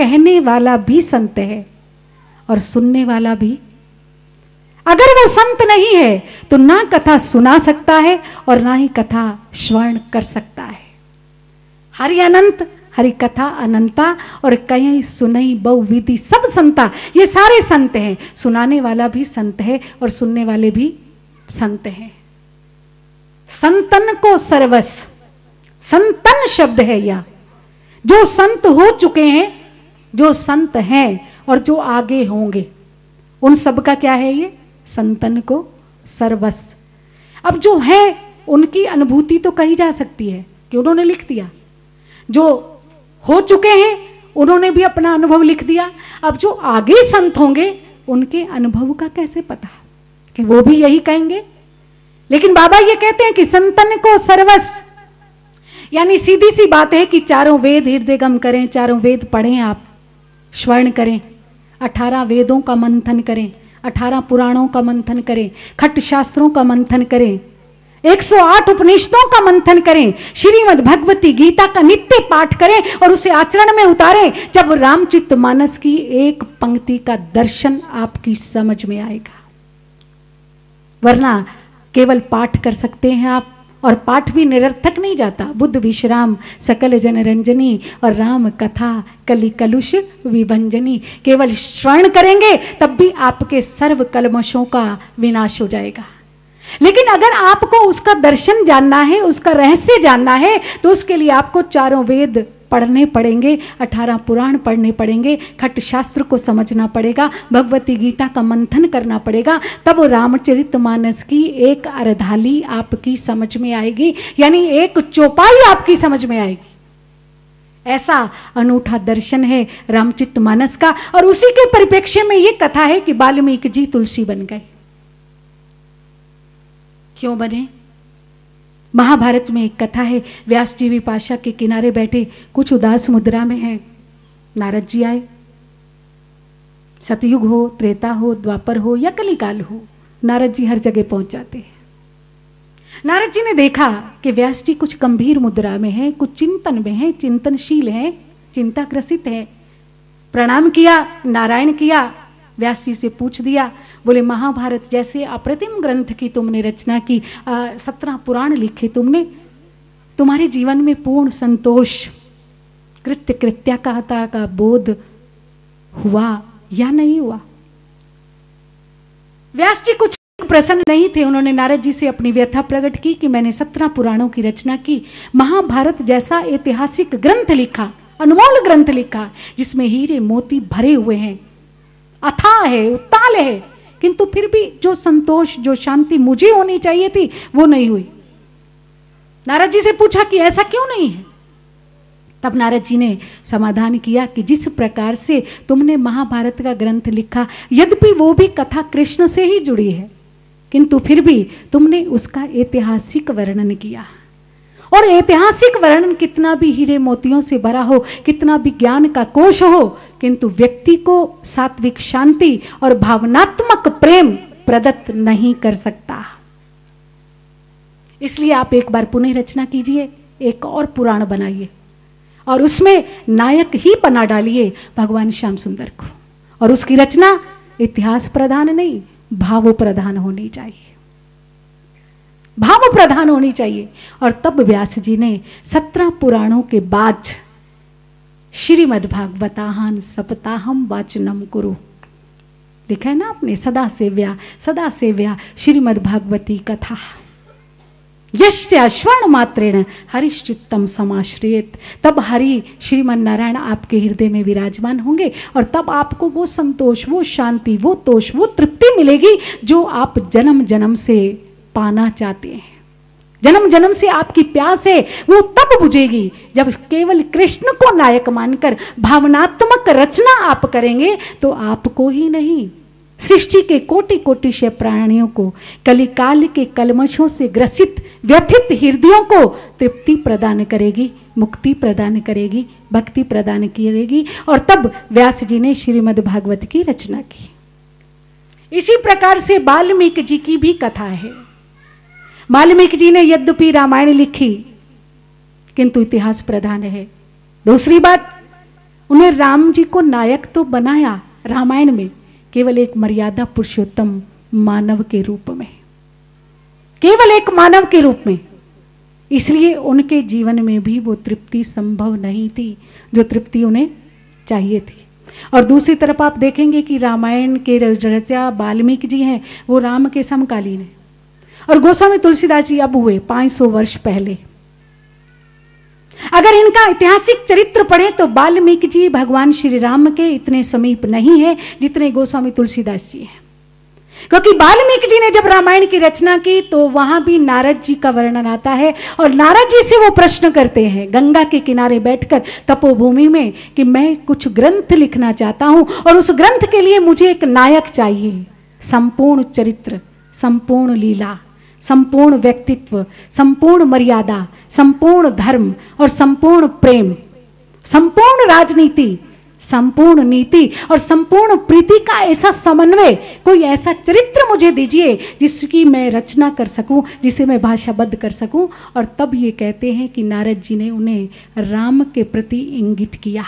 कहने वाला भी संत है और सुनने वाला भी। अगर वो संत नहीं है तो ना कथा सुना सकता है और ना ही कथा श्रवण कर सकता है। हरि अनंत, हरि कथा अनंता, और कहीं सुनई बहु विधि सब संता, ये सारे संत हैं। सुनाने वाला भी संत है और सुनने वाले भी संत हैं। संतन को सर्वस्व, संतन शब्द है यह। जो संत हो चुके हैं, जो संत हैं और जो आगे होंगे, उन सब का क्या है ये? संतन को सर्वस्व। अब जो है उनकी अनुभूति तो कही जा सकती है कि उन्होंने लिख दिया, जो हो चुके हैं उन्होंने भी अपना अनुभव लिख दिया। अब जो आगे संत होंगे उनके अनुभव का कैसे पता कि वो भी यही कहेंगे? लेकिन बाबा ये कहते हैं कि संतन को सर्वस्व, यानी सीधी सी बात है कि चारों वेद हृदयगम करें, चारों वेद पढ़ें, आप श्रवण करें, 18 वेदों का मंथन करें, 18 पुराणों का मंथन करें, खट शास्त्रों का मंथन करें, 108 उपनिषदों का मंथन करें, श्रीमद् भगवती गीता का नित्य पाठ करें और उसे आचरण में उतारें। जब रामचरितमानस की एक पंक्ति का दर्शन आपकी समझ में आएगा। वरना केवल पाठ कर सकते हैं आप, और पाठ भी निरर्थक नहीं जाता। बुद्ध विश्राम सकल जनरंजनी और राम कथा कलि कलुष विभंजनी। केवल श्रवण करेंगे तब भी आपके सर्व कलमशों का विनाश हो जाएगा। लेकिन अगर आपको उसका दर्शन जानना है, उसका रहस्य जानना है, तो उसके लिए आपको चारों वेद पढ़ने पड़ेंगे, 18 पुराण पढ़ने पड़ेंगे, खट शास्त्र को समझना पड़ेगा, भगवती गीता का मंथन करना पड़ेगा। तब रामचरितमानस की एक अर्धाली आपकी समझ में आएगी, यानी एक चौपाई आपकी समझ में आएगी। ऐसा अनूठा दर्शन है रामचरितमानस का। और उसी के परिप्रेक्ष्य में ये कथा है कि वाल्मीकि जी तुलसी बन गए। क्यों बने? महाभारत में एक कथा है, व्यास जी विपाशा के किनारे बैठे कुछ उदास मुद्रा में हैं। नारद जी आए। सतयुग हो, त्रेता हो, द्वापर हो या कलिकाल हो, नारद जी हर जगह पहुंच जाते हैं। नारद जी ने देखा कि व्यास जी कुछ गंभीर मुद्रा में हैं, कुछ चिंतन में हैं, चिंतनशील हैं, चिंताग्रसित हैं। प्रणाम किया, नारायण किया, व्यास जी से पूछ दिया, बोले महाभारत जैसे अप्रतिम ग्रंथ की तुमने रचना की, 17 पुराण लिखे तुमने, तुम्हारे जीवन में पूर्ण संतोष, कृत्य कृत्याकाता का बोध हुआ या नहीं हुआ? व्यास जी कुछ प्रसन्न नहीं थे। उन्होंने नारद जी से अपनी व्यथा प्रकट की कि मैंने 17 पुराणों की रचना की, महाभारत जैसा ऐतिहासिक ग्रंथ लिखा, अनमोल ग्रंथ लिखा, जिसमें हीरे मोती भरे हुए हैं, अथाह है, उत्ताल है, किंतु फिर भी जो संतोष, जो शांति मुझे होनी चाहिए थी वो नहीं हुई। नारद जी से पूछा कि ऐसा क्यों नहीं है? तब नारद जी ने समाधान किया कि जिस प्रकार से तुमने महाभारत का ग्रंथ लिखा, यद्यपि वो भी कथा कृष्ण से ही जुड़ी है, किंतु फिर भी तुमने उसका ऐतिहासिक वर्णन किया। और ऐतिहासिक वर्णन कितना भी हीरे मोतियों से भरा हो, कितना भी ज्ञान का कोश हो, किंतु व्यक्ति को सात्विक शांति और भावनात्मक प्रेम प्रदत्त नहीं कर सकता। इसलिए आप एक बार पुनः रचना कीजिए, एक और पुराण बनाइए और उसमें नायक ही बना डालिए भगवान श्याम सुंदर को। और उसकी रचना इतिहास प्रधान नहीं, भाव प्रधान होनी चाहिए, भाव प्रधान होनी चाहिए। और तब व्यास जी ने 17 पुराणों के बाद श्रीमद्भागवताहं सप्ताहम वाचनम कुरु लिखा है ना आपने, सदा सेव्या श्रीमद्भागवती कथा यस्य स्वर्ण मात्रेण हरिश्चित्तम समाश्रियेत। तब हरि श्रीमन नारायण आपके हृदय में विराजमान होंगे और तब आपको वो संतोष, वो शांति, वो तोष, वो तृप्ति मिलेगी जो आप जन्म जन्म से पाना चाहते हैं। जन्म जन्म से आपकी प्यास है वो तब बुझेगी जब केवल कृष्ण को नायक मानकर भावनात्मक रचना आप करेंगे। तो आपको ही नहीं, सृष्टि के कोटि कोटि से प्राणियों को, कलिकाल के कलमशों से ग्रसित व्यथित हृदयों को तृप्ति प्रदान करेगी, मुक्ति प्रदान करेगी, भक्ति प्रदान करेगी। और तब व्यास जी ने श्रीमद् भागवत की रचना की। इसी प्रकार से वाल्मीकि जी की भी कथा है। वाल्मीकि जी ने यद्यपि रामायण लिखी किंतु इतिहास प्रधान है। दूसरी बात, उन्हें राम जी को नायक तो बनाया रामायण में, केवल एक मर्यादा पुरुषोत्तम मानव के रूप में, केवल एक मानव के रूप में। इसलिए उनके जीवन में भी वो तृप्ति संभव नहीं थी जो तृप्ति उन्हें चाहिए थी। और दूसरी तरफ आप देखेंगे कि रामायण के रचयिता वाल्मीकि जी हैं, वो राम के समकालीन हैं। और गोस्वामी तुलसीदास जी अब हुए 500 वर्ष पहले। अगर इनका ऐतिहासिक चरित्र पढ़े तो वाल्मीकि जी भगवान श्री राम के इतने समीप नहीं है जितने गोस्वामी तुलसीदास जी हैं। क्योंकि वाल्मीकि जी ने जब रामायण की रचना की तो वहां भी नारद जी का वर्णन आता है, और नारद जी से वो प्रश्न करते हैं गंगा के किनारे बैठकर तपोभूमि में कि मैं कुछ ग्रंथ लिखना चाहता हूं और उस ग्रंथ के लिए मुझे एक नायक चाहिए। संपूर्ण चरित्र, संपूर्ण लीला, संपूर्ण व्यक्तित्व, संपूर्ण मर्यादा, संपूर्ण धर्म और संपूर्ण प्रेम, संपूर्ण राजनीति, संपूर्ण नीति और संपूर्ण प्रीति का ऐसा समन्वय, कोई ऐसा चरित्र मुझे दीजिए जिसकी मैं रचना कर सकूं, जिसे मैं भाषाबद्ध कर सकूं। और तब ये कहते हैं कि नारद जी ने उन्हें राम के प्रति इंगित किया।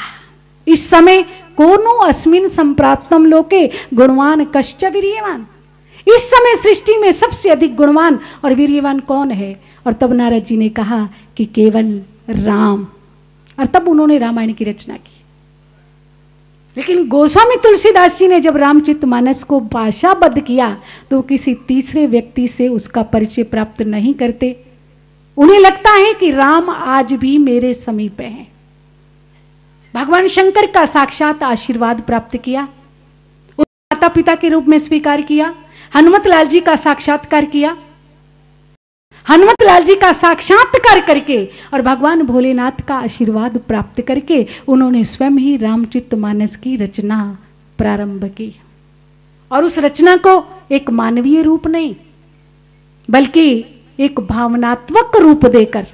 इस समय कोनो अस्मिन संप्राप्तम लोके गुणवान कश्च वीर्यवान, इस समय सृष्टि में सबसे अधिक गुणवान और वीर्यवान कौन है? और तब नारद जी ने कहा कि केवल राम, और तब उन्होंने रामायण की रचना की। लेकिन गोस्वामी तुलसीदास जी ने जब रामचरितमानस को भाषाबद्ध किया तो किसी तीसरे व्यक्ति से उसका परिचय प्राप्त नहीं करते। उन्हें लगता है कि राम आज भी मेरे समीप हैं। भगवान शंकर का साक्षात आशीर्वाद प्राप्त किया, माता पिता के रूप में स्वीकार किया, हनुमत लाल जी का साक्षात्कार किया, हनुमत लाल जी का साक्षात्कार करके और भगवान भोलेनाथ का आशीर्वाद प्राप्त करके उन्होंने स्वयं ही रामचरितमानस की रचना प्रारंभ की। और उस रचना को एक मानवीय रूप नहीं बल्कि एक भावनात्मक रूप देकर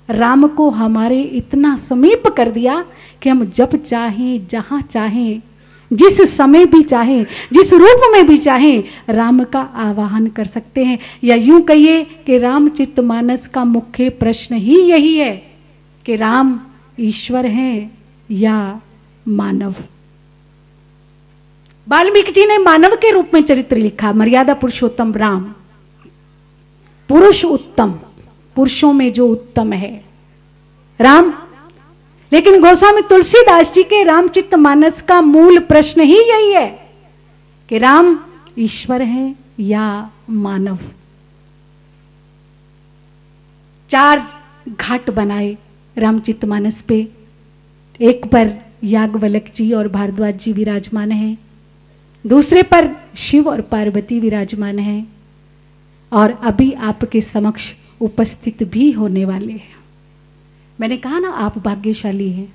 राम को हमारे इतना समीप कर दिया कि हम जब चाहें, जहां चाहें, जिस समय भी चाहें, जिस रूप में भी चाहें राम का आवाहन कर सकते हैं। या यूं कहिए कि रामचरितमानस का मुख्य प्रश्न ही यही है कि राम ईश्वर हैं या मानव। वाल्मीकि जी ने मानव के रूप में चरित्र लिखा, मर्यादा पुरुषोत्तम राम, पुरुष उत्तम, पुरुषों में जो उत्तम है राम। लेकिन गोस्वामी तुलसीदास जी के रामचरितमानस का मूल प्रश्न ही यही है कि राम ईश्वर है या मानव। 4 घाट बनाए रामचरितमानस पे, एक पर याज्ञवल्क्य जी और भारद्वाज जी विराजमान हैं, दूसरे पर शिव और पार्वती विराजमान हैं, और अभी आपके समक्ष उपस्थित भी होने वाले हैं। मैंने कहा ना आप भाग्यशाली हैं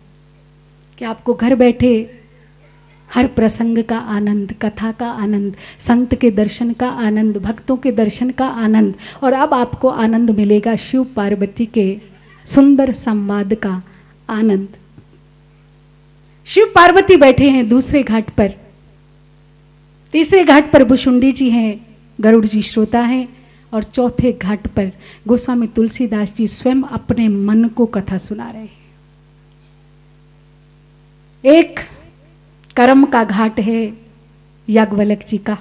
कि आपको घर बैठे हर प्रसंग का आनंद, कथा का आनंद, संत के दर्शन का आनंद, भक्तों के दर्शन का आनंद, और अब आपको आनंद मिलेगा शिव पार्वती के सुंदर संवाद का आनंद। शिव पार्वती बैठे हैं दूसरे घाट पर, तीसरे घाट पर भुशुंडी जी हैं, गरुड़ जी श्रोता हैं, और चौथे घाट पर गोस्वामी तुलसीदास जी स्वयं अपने मन को कथा सुना रहे हैं। एक कर्म का घाट है याज्ञवल्क्य जी का,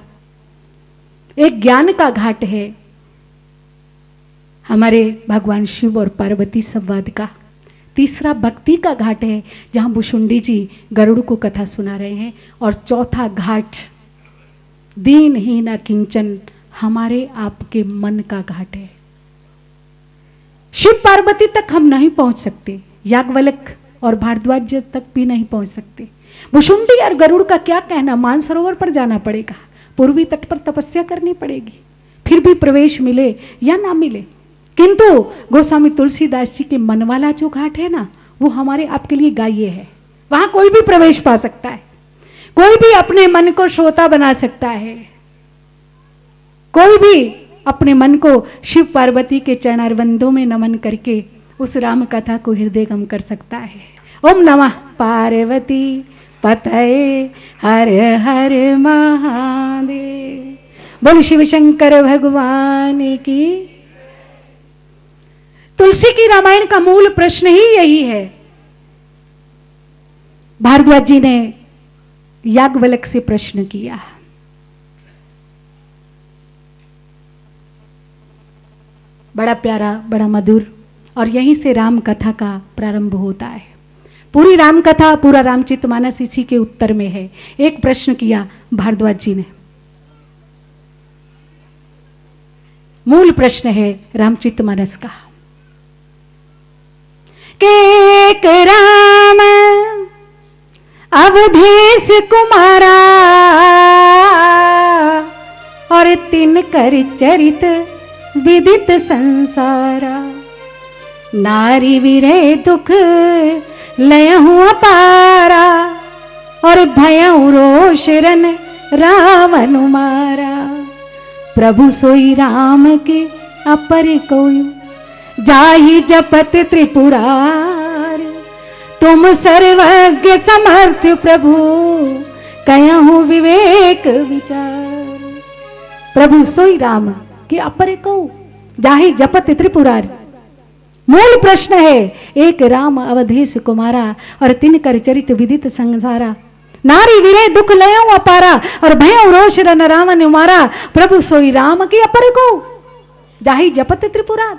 एक ज्ञान का घाट है हमारे भगवान शिव और पार्वती संवाद का, तीसरा भक्ति का घाट है जहां भुशुंडी जी गरुड़ को कथा सुना रहे हैं, और चौथा घाट दीनहीन किंचन हमारे आपके मन का घाट है। शिव पार्वती तक हम नहीं पहुंच सकते, याज्ञवल्क्य और भारद्वाज तक भी नहीं पहुंच सकते। भुशुंडी और गरुड़ का क्या कहना, मानसरोवर पर जाना पड़ेगा, पूर्वी तट पर तपस्या करनी पड़ेगी, फिर भी प्रवेश मिले या ना मिले। किंतु गोस्वामी तुलसीदास जी के मन वाला जो घाट है ना, वो हमारे आपके लिए गाये है। वहां कोई भी प्रवेश पा सकता है, कोई भी अपने मन को श्रोता बना सकता है, कोई भी अपने मन को शिव पार्वती के चरणारविंदों में नमन करके उस राम कथा को हृदयगम कर सकता है। ओम नमः पार्वती पतये हर हर महादेव। बोल शिव शंकर भगवान की। तुलसी की रामायण का मूल प्रश्न ही यही है भारद्वाज जी ने याज्ञवल्क्य से प्रश्न किया, बड़ा प्यारा, बड़ा मधुर, और यहीं से राम कथा का प्रारंभ होता है। पूरी राम कथा, पूरा रामचरितमानस इसी के उत्तर में है। एक प्रश्न किया भारद्वाज जी ने, मूल प्रश्न है रामचरितमानस का, कि एक राम अवधेश कुमारा और तिनकर चरित विदित संसारा, नारी विरह दुख लयहु अपारा और भयहु रोष रन रावण मारा। प्रभु सोई राम के अपर कोई, जाहि जपत त्रिपुरार, तुम सर्वज्ञ समर्थ प्रभु कयहु विवेक विचार। प्रभु सोई राम के अपर को, जाहि जपत त्रिपुरार। मूल प्रश्न है, एक राम अवधेश कुमारा और तिनकर चरित विदित संसारा, नारी विरह दुख लयो अपारा और भय रोष रन रावण मारा। प्रभु सोई राम के अपर को, जाहि जपत त्रिपुरार।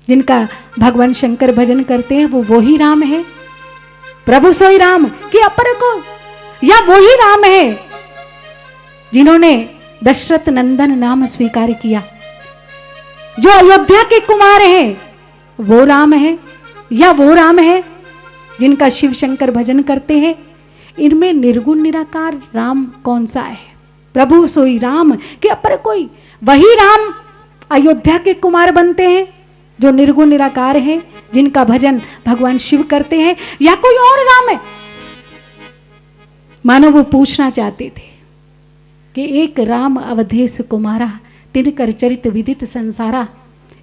जिनका भगवान शंकर भजन करते हैं वो ही राम है। प्रभु सोई राम के अपर को, या वही राम है जिन्होंने दशरथ नंदन नाम स्वीकार किया, जो अयोध्या के कुमार हैं, वो राम है, या वो राम है जिनका शिव शंकर भजन करते हैं। इनमें निर्गुण निराकार राम कौन सा है? प्रभु सोई राम के अपर कोई, वही राम अयोध्या के कुमार बनते हैं जो निर्गुण निराकार हैं, जिनका भजन भगवान शिव करते हैं, या कोई और राम है? मानो वो पूछना चाहते थे कि एक राम अवधेश कुमारा तिनकर चरित विदित संसारा,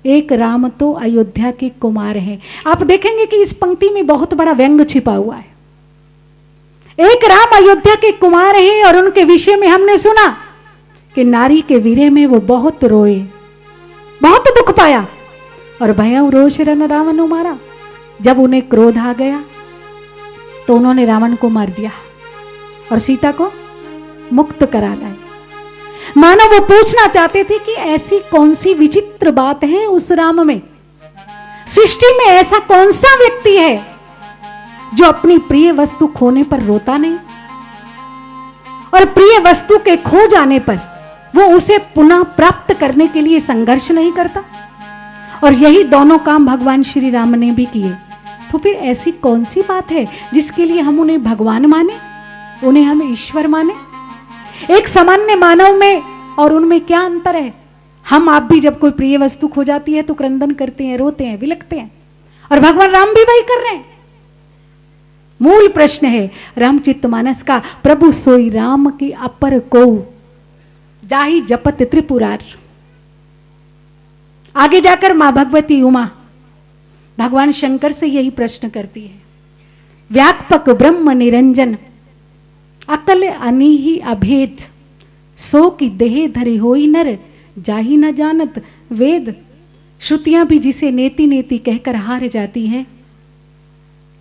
एक राम तो अयोध्या के कुमार हैं। आप देखेंगे कि इस पंक्ति में बहुत बड़ा व्यंग छिपा हुआ है। एक राम अयोध्या के कुमार हैं और उनके विषय में हमने सुना कि नारी के वीरे में वो बहुत रोए, बहुत दुख पाया और भय रोष रन रावण मारा। जब उन्हें क्रोध आ गया तो उन्होंने रावण को मार दिया और सीता को मुक्त करा लाए। मानो वो पूछना चाहते थे कि ऐसी कौन सी विचित्र बात है उस राम में, सृष्टि में ऐसा कौन सा व्यक्ति है जो अपनी प्रिय वस्तु खोने पर रोता नहीं और प्रिय वस्तु के खो जाने पर वो उसे पुनः प्राप्त करने के लिए संघर्ष नहीं करता। और यही दोनों काम भगवान श्री राम ने भी किए। तो फिर ऐसी कौन सी बात है जिसके लिए हम उन्हें भगवान माने, उन्हें हम ईश्वर माने? एक सामान्य मानव में और उनमें क्या अंतर है? हम आप भी जब कोई प्रिय वस्तु खो जाती है तो क्रंदन करते हैं, रोते हैं, विलखते हैं, और भगवान राम भी वही कर रहे हैं। मूल प्रश्न है रामचरितमानस का, प्रभु सोई राम के अपर को, जाहि जपत त्रिपुरार। आगे जाकर मां भगवती उमा भगवान शंकर से यही प्रश्न करती है, व्यापक ब्रह्म निरंजन अकल अनिहि अभेद, सो की देह धरि होई नर, जाहि न जानत वेद। श्रुतियां भी जिसे नेति नेति कहकर हार जाती हैं,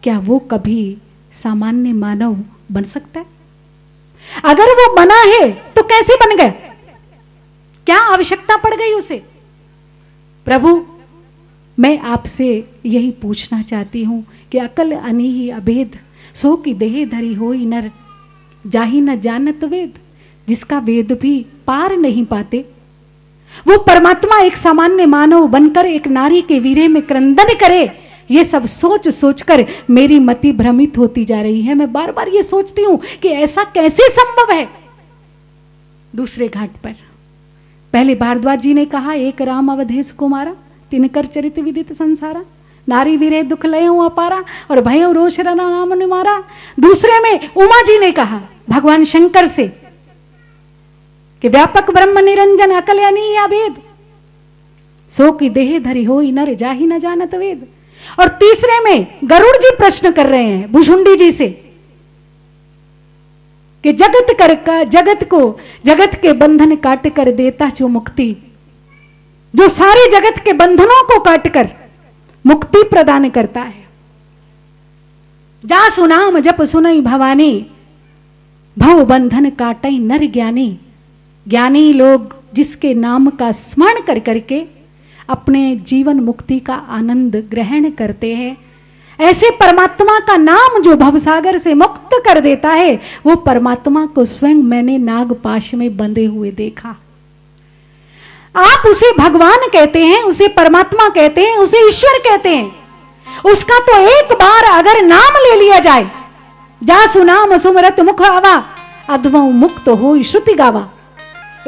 क्या वो कभी सामान्य मानव बन सकता है? अगर वो बना है तो कैसे बन गया? क्या आवश्यकता पड़ गई उसे? प्रभु, मैं आपसे यही पूछना चाहती हूं कि अकल अनिहि अभेद, सो की देह धरि होई नर, जाहि न जानत वेद। जिसका वेद भी पार नहीं पाते, वो परमात्मा एक सामान्य मानव बनकर एक नारी के वीरे में क्रंदन करे, ये सब सोच सोचकर मेरी मति भ्रमित होती जा रही है। मैं बार बार ये सोचती हूं कि ऐसा कैसे संभव है। दूसरे घाट पर पहले भारद्वाज जी ने कहा, एक राम अवधेश कुमारा तिनकर चरित विदित संसारा, नारी वीरे दुख लयो अपारा और भय रोष रन रावण मारा। दूसरे में उमा जी ने कहा भगवान शंकर से कि व्यापक ब्रह्म निरंजन अकल अनिहि अभेद, सो की देह धरि होई नर, जाहि न जानत वेद। और तीसरे में गरुड़ जी प्रश्न कर रहे हैं भुषुंडी जी से कि जगत के बंधन काट कर देता जो मुक्ति, जो सारे जगत के बंधनों को काट कर मुक्ति प्रदान करता है, जा सुनाम जप सुनई भवानी, भव बंधन काटई नर ज्ञानी। ज्ञानी लोग जिसके नाम का स्मरण कर करके अपने जीवन मुक्ति का आनंद ग्रहण करते हैं, ऐसे परमात्मा का नाम जो भवसागर से मुक्त कर देता है, वो परमात्मा को स्वयं मैंने नागपाश में बंधे हुए देखा। आप उसे भगवान कहते हैं, उसे परमात्मा कहते हैं, उसे ईश्वर कहते हैं। उसका तो एक बार अगर नाम ले लिया जाए, जा सुनाम सुमरत मुख आवा, अधवं मुक्त हो श्रुति गावा।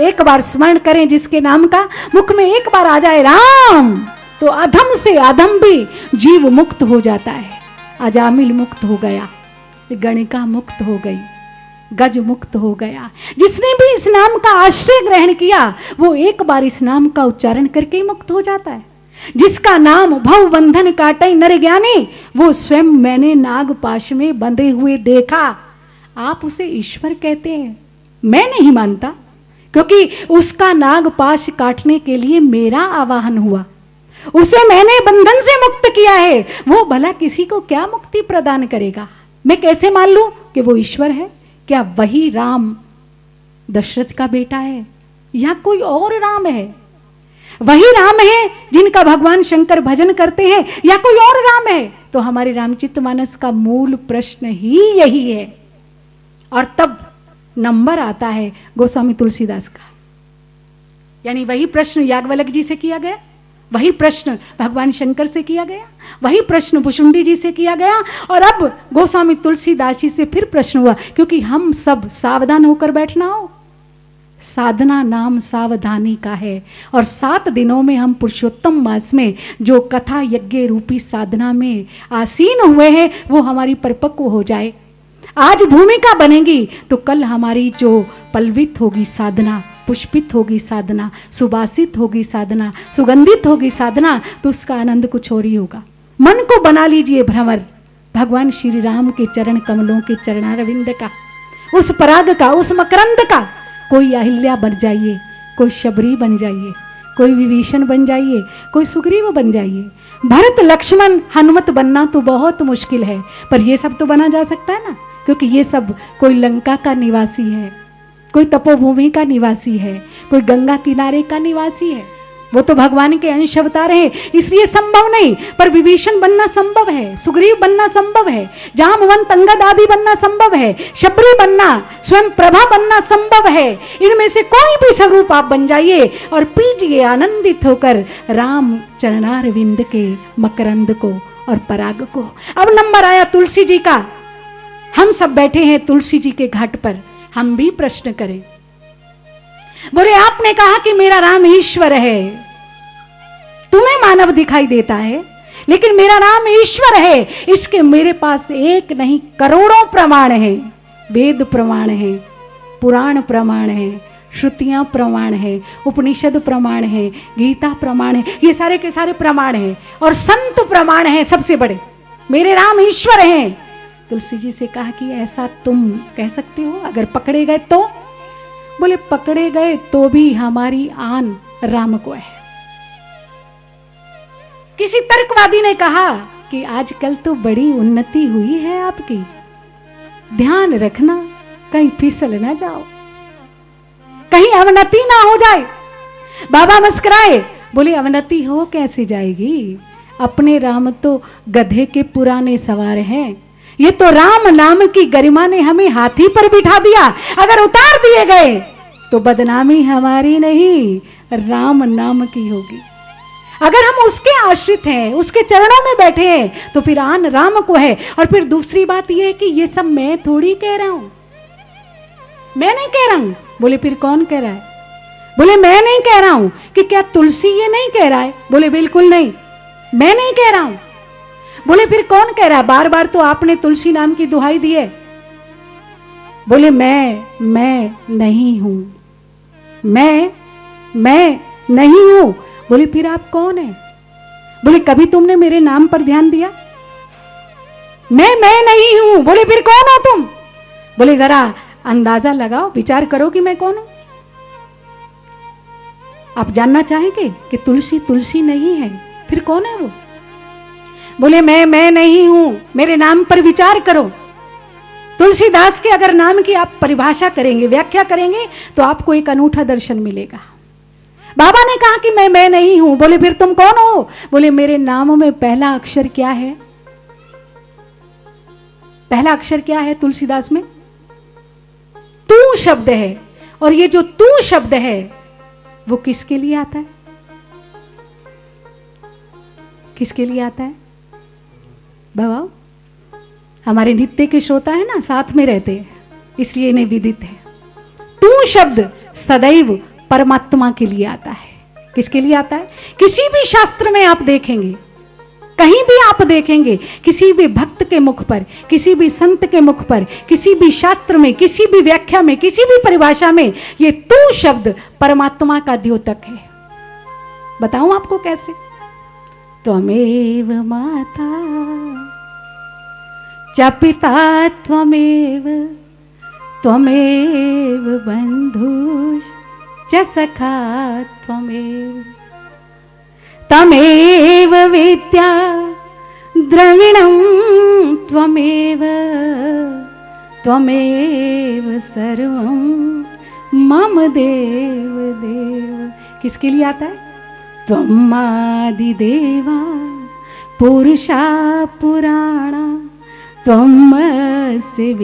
एक बार स्मरण करें जिसके नाम का, मुख में एक बार आ जाए राम, तो अधम से अधम भी जीव मुक्त हो जाता है। अजामिल मुक्त हो गया, गणिका मुक्त हो गई, गज मुक्त हो गया। जिसने भी इस नाम का आश्रय ग्रहण किया, वो एक बार इस नाम का उच्चारण करके ही मुक्त हो जाता है। जिसका नाम भव बंधन काटई नर ज्ञानी, वो स्वयं मैंने नागपाश में बंधे हुए देखा। आप उसे ईश्वर कहते हैं, मैं नहीं मानता, क्योंकि उसका नागपाश काटने के लिए मेरा आवाहन हुआ, उसे मैंने बंधन से मुक्त किया है। वो भला किसी को क्या मुक्ति प्रदान करेगा? मैं कैसे मान लूं कि वो ईश्वर है? क्या वही राम दशरथ का बेटा है या कोई और राम है? वही राम है जिनका भगवान शंकर भजन करते हैं या कोई और राम है? तो हमारे रामचरितमानस का मूल प्रश्न ही यही है। और तब नंबर आता है गोस्वामी तुलसीदास का, यानी वही प्रश्न याज्ञवल्क्य जी से किया गया, वही प्रश्न भगवान शंकर से किया गया, वही प्रश्न भुषुंडी जी से किया गया, और अब गोस्वामी तुलसीदास जी से फिर प्रश्न हुआ। क्योंकि हम सब सावधान होकर बैठना हो, साधना नाम सावधानी का है। और 7 दिनों में हम पुरुषोत्तम मास में जो कथा यज्ञ रूपी साधना में आसीन हुए हैं, वो हमारी परिपक्व हो जाए। आज भूमिका बनेगी तो कल हमारी जो पल्वित होगी साधना, पुष्पित होगी साधना, सुबासित होगी साधना, सुगंधित होगी साधना, तो उसका आनंद कुछ और ही होगा। मन को बना लीजिए भ्रमर भगवान श्री राम के चरण कमलों के चरणारविंद का, उस पराग का, उस मकरंद का। कोई अहिल्या बन जाइए, कोई शबरी बन जाइए, कोई विभीषण बन जाइए, कोई सुग्रीव बन जाइए। भरत लक्ष्मण हनुमत बनना तो बहुत मुश्किल है, पर ये सब तो बना जा सकता है ना, क्योंकि ये सब कोई लंका का निवासी है, कोई तपोभूमि का निवासी है, कोई गंगा किनारे का निवासी है। वो तो भगवान के अंश अवतार है, इसलिए संभव नहीं। पर विभीषण बनना संभव है, सुग्रीव बनना संभव है, जामवंत अंगद आदि बनना संभव है, शबरी बनना, स्वयं प्रभा बनना संभव है। इनमें से कोई भी स्वरूप आप बन जाइए और पीजिए आनंदित होकर राम चरणारविंद के मकरंद को और पराग को। अब नंबर आया तुलसी जी का। हम सब बैठे हैं तुलसी जी के घाट पर, हम भी प्रश्न करें। बोले आपने कहा कि मेरा राम ईश्वर है, तुम्हें मानव दिखाई देता है, लेकिन मेरा राम ईश्वर है, इसके मेरे पास एक नहीं करोड़ों प्रमाण हैं। वेद प्रमाण है, पुराण प्रमाण है, श्रुतियां प्रमाण है, उपनिषद प्रमाण है, गीता प्रमाण है, ये सारे के सारे प्रमाण है, और संत प्रमाण है सबसे बड़े, मेरे राम ईश्वर हैं। तुलसी जी से कहा कि ऐसा तुम कह सकते हो अगर पकड़े गए तो? बोले पकड़े गए तो भी हमारी आन राम को है। किसी तर्कवादी ने कहा कि आजकल तो बड़ी उन्नति हुई है आपकी, ध्यान रखना कहीं फिसल ना जाओ, कहीं अवनति ना हो जाए। बाबा मुस्कुराए, बोले अवनति हो कैसे जाएगी, अपने राम तो गधे के पुराने सवार हैं, ये तो राम नाम की गरिमा ने हमें हाथी पर बिठा दिया, अगर उतार दिए गए तो बदनामी हमारी नहीं राम नाम की होगी। अगर हम उसके आश्रित हैं, उसके चरणों में बैठे हैं, तो फिर आन राम को है। और फिर दूसरी बात यह है कि ये सब मैं थोड़ी कह रहा हूं, मैं नहीं कह रहा हूं। बोले फिर कौन कह रहा है? बोले मैं नहीं कह रहा हूं। कि क्या तुलसी ये नहीं कह रहा है? बोले बिल्कुल नहीं, मैं नहीं कह रहा हूं। बोले फिर कौन कह रहा है? बार बार तो आपने तुलसी नाम की दुहाई दी है। बोले मैं नहीं हूं, मैं नहीं हूं। बोले फिर आप कौन है? बोले कभी तुमने मेरे नाम पर ध्यान दिया? मैं नहीं हूं। बोले फिर कौन हो तुम? बोले जरा अंदाजा लगाओ, विचार करो कि मैं कौन हूं। आप जानना चाहेंगे कि तुलसी तुलसी नहीं है, फिर कौन है वो? बोले मैं नहीं हूं, मेरे नाम पर विचार करो। तुलसीदास के अगर नाम की आप परिभाषा करेंगे, व्याख्या करेंगे, तो आपको एक अनूठा दर्शन मिलेगा। बाबा ने कहा कि मैं नहीं हूं। बोले फिर तुम कौन हो? बोले मेरे नाम में पहला अक्षर क्या है? पहला अक्षर क्या है तुलसीदास में? तू शब्द है। और ये जो तू शब्द है वो किसके लिए आता है? किसके लिए आता है बाबा? हमारे नित्य के श्रोता है ना, साथ में रहते हैं, इसलिए इन्हें विदित है। तू शब्द सदैव परमात्मा के लिए आता है। किसके लिए आता है? किसी भी शास्त्र में आप देखेंगे, कहीं भी आप देखेंगे, किसी भी भक्त के मुख पर, किसी भी संत के मुख पर, किसी भी शास्त्र में, किसी भी व्याख्या में, किसी भी परिभाषा में ये तू शब्द परमात्मा का द्योतक है। बताऊं आपको कैसे? त्वमेव माता च पिता त्वमेव, त्वमेव बंधुश्च च सखा त्वमेव, तमेव विद्या द्रविणं त्वमेव, त्वमेव सर्वं मम देव देव। किसके लिए आता है? त्वमादिदेवा पुरुषा पुराणा त्वमस्य